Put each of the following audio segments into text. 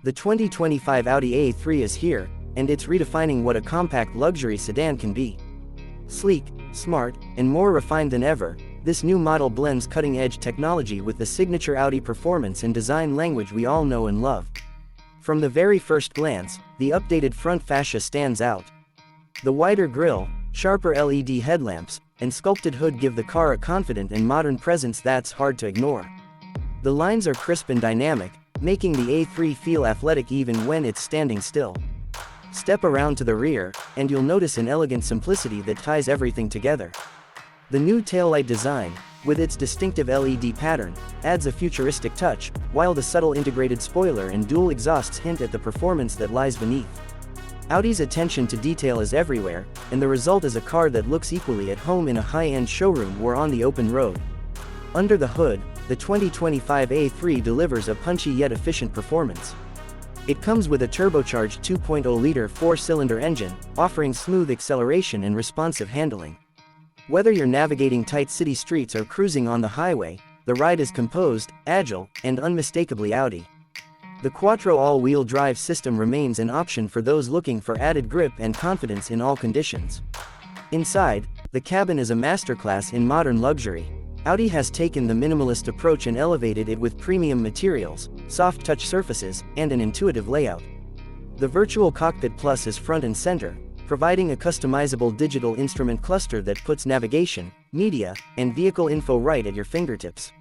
The 2025 Audi A3 is here, and it's redefining what a compact luxury sedan can be. Sleek, smart, and more refined than ever, this new model blends cutting-edge technology with the signature Audi performance and design language we all know and love. From the very first glance, the updated front fascia stands out. The wider grille, sharper LED headlamps, and sculpted hood give the car a confident and modern presence that's hard to ignore. The lines are crisp and dynamic, making the A3 feel athletic even when it's standing still. Step around to the rear, and you'll notice an elegant simplicity that ties everything together. The new taillight design, with its distinctive LED pattern, adds a futuristic touch, while the subtle integrated spoiler and dual exhausts hint at the performance that lies beneath. Audi's attention to detail is everywhere, and the result is a car that looks equally at home in a high-end showroom or on the open road. Under the hood, the 2025 A3 delivers a punchy yet efficient performance. It comes with a turbocharged 2.0-liter four-cylinder engine, offering smooth acceleration and responsive handling. Whether you're navigating tight city streets or cruising on the highway, the ride is composed, agile, and unmistakably Audi. The Quattro all-wheel drive system remains an option for those looking for added grip and confidence in all conditions. Inside, the cabin is a masterclass in modern luxury. Audi has taken the minimalist approach and elevated it with premium materials, soft touch surfaces, and an intuitive layout. The Virtual Cockpit Plus is front and center, providing a customizable digital instrument cluster that puts navigation, media, and vehicle info right at your fingertips.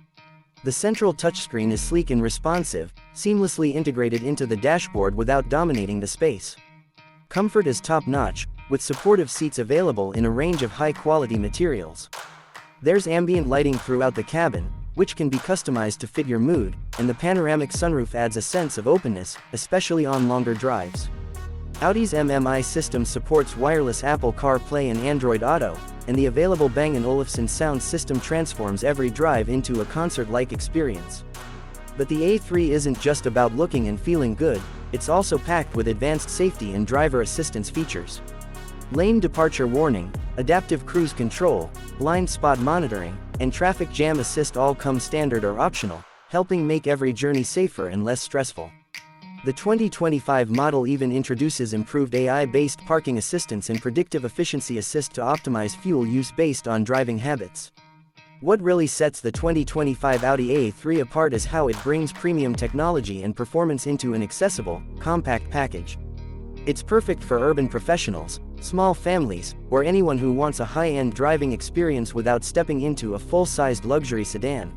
The central touchscreen is sleek and responsive, seamlessly integrated into the dashboard without dominating the space. Comfort is top-notch, with supportive seats available in a range of high-quality materials. There's ambient lighting throughout the cabin, which can be customized to fit your mood, and the panoramic sunroof adds a sense of openness, especially on longer drives. Audi's MMI system supports wireless Apple CarPlay and Android Auto, and the available Bang & Olufsen sound system transforms every drive into a concert-like experience. But the A3 isn't just about looking and feeling good, it's also packed with advanced safety and driver assistance features. Lane departure warning, adaptive cruise control, blind spot monitoring, and traffic jam assist all come standard or optional, helping make every journey safer and less stressful. The 2025 model even introduces improved AI-based parking assistance and predictive efficiency assist to optimize fuel use based on driving habits. What really sets the 2025 Audi A3 apart is how it brings premium technology and performance into an accessible, compact package. It's perfect for urban professionals, small families, or anyone who wants a high-end driving experience without stepping into a full-sized luxury sedan.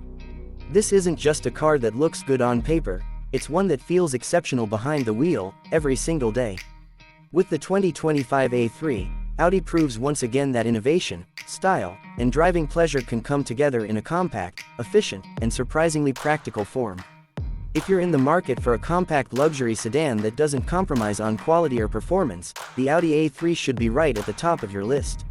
This isn't just a car that looks good on paper, it's one that feels exceptional behind the wheel, every single day. With the 2025 A3, Audi proves once again that innovation, style, and driving pleasure can come together in a compact, efficient, and surprisingly practical form. If you're in the market for a compact luxury sedan that doesn't compromise on quality or performance, the Audi A3 should be right at the top of your list.